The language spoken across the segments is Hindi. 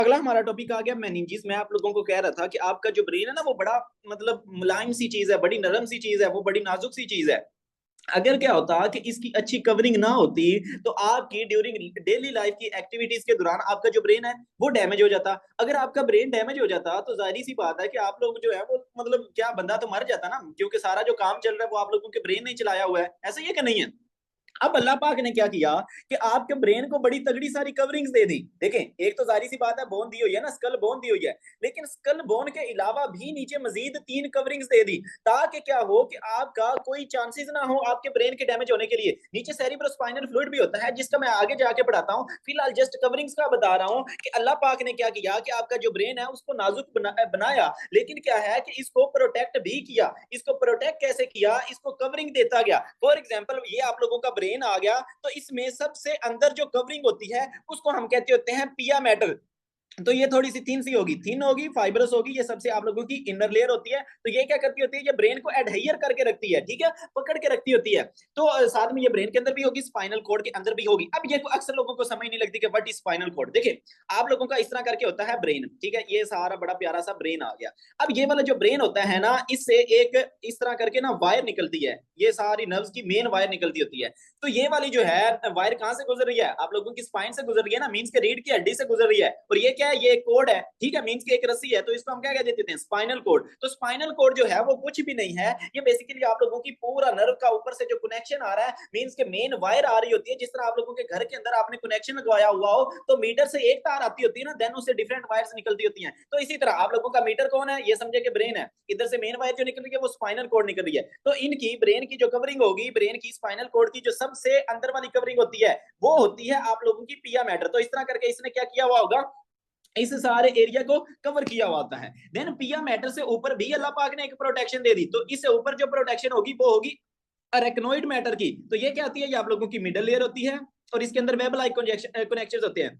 अगला हमारा टॉपिक आ गया मेनिंजेस। मैं आप लोगों को कह रहा था कि आपका जो ब्रेन है ना वो बड़ा मतलब मुलायम सी चीज है, बड़ी नरम सी चीज है, वो बड़ी नाजुक सी चीज है। अगर क्या होता कि इसकी अच्छी कवरिंग ना होती तो आपकी ड्यूरिंग डेली लाइफ की एक्टिविटीज के दौरान आपका जो ब्रेन है वो डैमेज हो जाता। अगर आपका ब्रेन डैमेज हो जाता तो जाहिर सी बात है कि आप लोग जो है वो मतलब क्या बंदा तो मर जाता ना, क्योंकि सारा जो काम चल रहा है वो आप लोगों के ब्रेन ने चलाया हुआ है। ऐसा ही है कि नहीं है? अब अल्लाह पाक ने क्या किया कि आपके ब्रेन को बड़ी तगड़ी सारी कवरिंग्स दे दी। देखें, एक तो जाहिर सी बात है बोन दी हुई है ना, स्कल बोन दी हुई है, लेकिन स्कल बोन के अलावा भी नीचे मजीद 3 कवरिंग्स दे दी, ताकि क्या हो कि आपका कोई चांसेस ना हो आपके ब्रेन के डैमेज होने के लिए। नीचे सेरिब्रोस्पाइनल फ्लूइड भी होता है जिसका मैं आगे जाके पढ़ाता हूँ, फिलहाल जस्ट कवरिंग्स का बता रहा हूँ कि अल्लाह पाक ने क्या किया कि आपका जो ब्रेन है उसको नाजुक बनाया, लेकिन क्या है कि इसको प्रोटेक्ट भी किया। इसको प्रोटेक्ट कैसे किया? इसको कवरिंग देता गया। फॉर एग्जाम्पल ये आप लोगों का ब्रेन आ गया तो इसमें सबसे अंदर जो कवरिंग होती है उसको हम कहते होते हैं पिया मेटल। तो ये थोड़ी सी थीन सी होगी, थीन होगी, फाइब्रस होगी, ये सबसे आप लोगों की इनर लेयर होती है। तो ये क्या करती होती है? ये ब्रेन को एडहेयर करके रखती है, ठीक है, पकड़ के रखती होती है। तो साथ में ये ब्रेन के अंदर भी होगी, स्पाइनल कोड के अंदर भी होगी। अब ये अक्सर लोगों को समझ नहीं लगती कि व्हाट इज स्पाइनल कोड। देखिए, आप लोगों का इस तरह करके होता है ब्रेन, ठीक है, ये सारा बड़ा प्यारा सा ब्रेन आ गया। अब ये वाला जो ब्रेन होता है ना, इससे एक इस तरह करके ना वायर निकलती है, ये सारी नर्व्स की मेन वायर निकलती होती है। तो ये वाली जो है वायर कहां से गुजर रही है? आप लोगों की स्पाइन से गुजर रही है ना, मींस के रीढ़ की हड्डी से गुजर रही है। और ये क्या है? ये कोड है, ठीक है, मींस की एक रस्सी है। तो इसको हम क्या कह देते हैं? Spinal cord. तो स्पाइनल कोड जो है वो कुछ भी नहीं है, ये बेसिकली आप लोगों की पूरा नर्व का ऊपर से जो कनेक्शन आ रहा है, मींस के मेन वायर आ रही होती है। जिस तरह आप लोगों के घर के अंदर आपने कनेक्शन लगवाया हुआ हो तो मीटर से एक तार आती होती है ना, देन उससे डिफरेंट वायर्स निकलती होती हैं। तो इसी तरह आप लोगों का मीटर कौन है? ये समझे कि ब्रेन है। इधर से मेन वायर जो निकल रही है वो स्पाइनल कोड निकल रही है। तो इनकी ब्रेन की जो कवरिंग होगी, ब्रेन की स्पाइनल कोड की जो सबसे अंदर वाली कवरिंग होती है वो होती है आप लोगों की पिया मैटर। तो इस तरह करके इसने क्या किया हुआ होगा? इस सारे एरिया को कवर किया हुआ होता है। देन पिया मैटर से ऊपर भी अल्लाह पाक ने एक प्रोटेक्शन दे दी। तो इससे ऊपर जो प्रोटेक्शन होगी वो होगी अरेक्नोइड मैटर की। तो ये क्या होती है? ये आप लोगों की मिडल लेयर होती है और इसके अंदर वेब लाइक कनेक्शन होते हैं।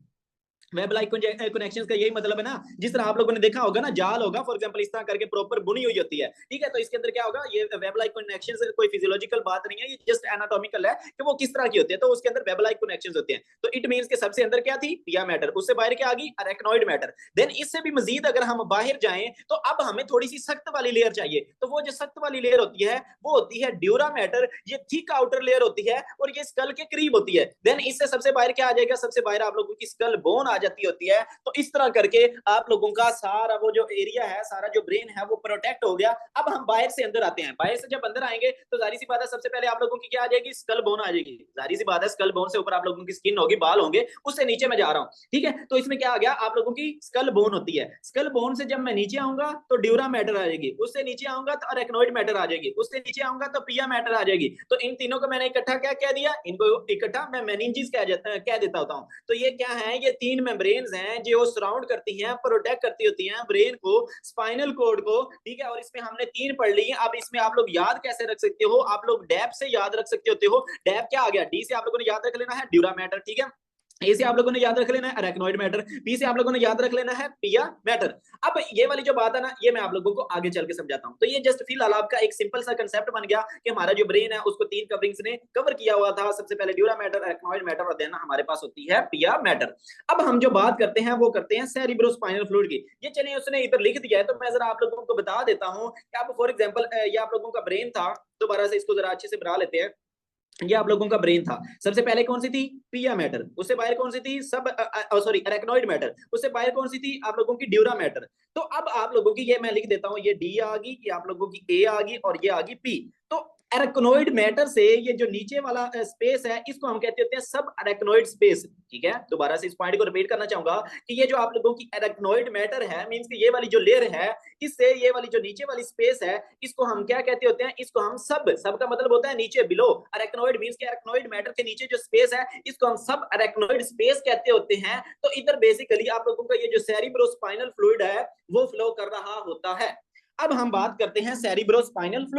वेब लाइक कनेक्शंस का यही मतलब है ना, जिस तरह आप लोगों ने देखा होगा ना, जाल होगा फॉर एग्जांपल इस तरह करके प्रॉपर बुनी हुई होती है, ठीक है। तो इसके अंदर क्या होगा? ये वेब लाइक कनेक्शंस कोई फिजियोलॉजिकल बात नहीं है, ये जस्ट एनाटॉमिकल है कि वो किस तरह की होती है। तो उसके अंदर वेब लाइक कनेक्शंस होते हैं। तो इट मींस के सबसे अंदर क्या थी? पिया मैटर, उससे बाहर क्या आ गई? Arachnoid matter. देन इससे भी मजीद अगर हम बाहर जाएं तो अब हमें थोड़ी सी सख्त वाली लेयर चाहिए। तो वो जो सख्त वाली लेयर होती है वो होती है ड्यूरा मैटर। ये थिक आउटर लेयर होती है और ये स्कल के करीब होती है। देन इससे सबसे बाहर क्या आ जाएगा? सबसे बाहर आप लोगों की स्कल बोन आ जाती होती है। तो इस तरह करके आप लोगों का सारा वो जो एरिया है, सारा जो ब्रेन है वो प्रोटेक्ट हो गया। अब हम बाहर से अंदर आते हैं। बाहर से जब अंदर आएंगे तो जाहिर सी बात है सबसे पहले आप लोगों की क्या आ जाएगी? स्कल बोन आ जाएगी। जाहिर सी बात है स्कल बोन से ऊपर आप लोगों की स्किन होगी, बाल होंगे, उससे नीचे मैं जा रहा हूं, ठीक है। तो इसमें क्या आ गया? आप लोगों की स्कल बोन होती है। स्कल बोन से जब मैं नीचे आऊंगा तो ड्यूरा मैटर आ जाएगी, उससे नीचे आऊंगा तो अरेक्नोइड मैटर आ जाएगी, उससे नीचे आऊंगा तो पिया मैटर आ जाएगी। तो इन तीनों को मैंने इकट्ठा क्या कह दिया? इनको इकट्ठा मैं मेनिंजेस कह देता होता हूं। तो ये क्या है? ये 3 मेम्ब्रेन्स हैं जो सराउंड करती हैं, प्रोटेक्ट करती होती हैं ब्रेन को, स्पाइनल कोड को, ठीक है। और इसमें हमने 3 पढ़ ली है। अब इसमें आप लोग याद कैसे रख सकते हो? आप लोग डैप से याद रख सकते होते हो। डैप क्या आ गया? डी से आप लोगों ने याद रख लेना है ड्यूरा मैटर, ठीक है। ए से आप लोगों ने याद रख लेना है अरेक्नोइड मैटर, बी से आप लोगों ने याद रख लेना है पिया मैटर। अब ये वाली जो बात है ना, ये मैं आप लोगों को आगे चल के समझाता हूं। तो ये जस्ट फिलहाल आपका एक सिंपल सा कंसेप्ट बन गया कि हमारा जो ब्रेन है उसको 3 कवरिंग्स ने कवर किया हुआ था। सबसे पहले ड्यूरा मैटर, अरेक्नोइड मैटर और देन हमारे पास होती है पिया मैटर। अब हम जो बात करते हैं वो करते हैं सेरिब्रोस्पाइनल फ्लूइड की। ये चलिए उसने इधर लिख दिया है तो मैं जरा आप लोगों को बता देता हूं कि अब फॉर एग्जाम्पल ये आप लोगों का ब्रेन था। दोबारा से इसको जरा अच्छे से बना लेते हैं। ये आप लोगों का ब्रेन था। सबसे पहले कौन सी थी? पिया मैटर। उससे बाहर कौन सी थी? सब सॉरी अरेक्नोइड मैटर। उससे बाहर कौन सी थी? आप लोगों की ड्यूरा मैटर। तो अब आप लोगों की ये मैं लिख देता हूं, ये डी आ गई, ये आप लोगों की ए आ गई और ये आ गई पी। तो एरेक्नोइड मैटर से ये जो नीचे वाला स्पेस है इसको हम कहते होते हैं सब अरेक्नोइड स्पेस, ठीक है। दोबारा से इस पॉइंट को रिपीट करना चाहूंगा कि ये जो आप लोगों की एरेक्नोइड मैटर है, मींस कि ये वाली जो लेयर है, इससे ये वाली जो नीचे वाली स्पेस है इसको हम क्या कहते होते हैं? इसको हम सब का मतलब होता है नीचे, बिलो। अरेक्नोइड मींस कि अरेक्नोइड मैटर के नीचे जो स्पेस है इसको हम सब अरेक्नोइड स्पेस कहते होते हैं। तो इधर बेसिकली आप लोगों का ये जो सेरिब्रोस्पाइनल फ्लूइड है वो फ्लो कर रहा होता है। अब हम बात करते हैं सेरिब्रोस्पाइनल फ्लूइड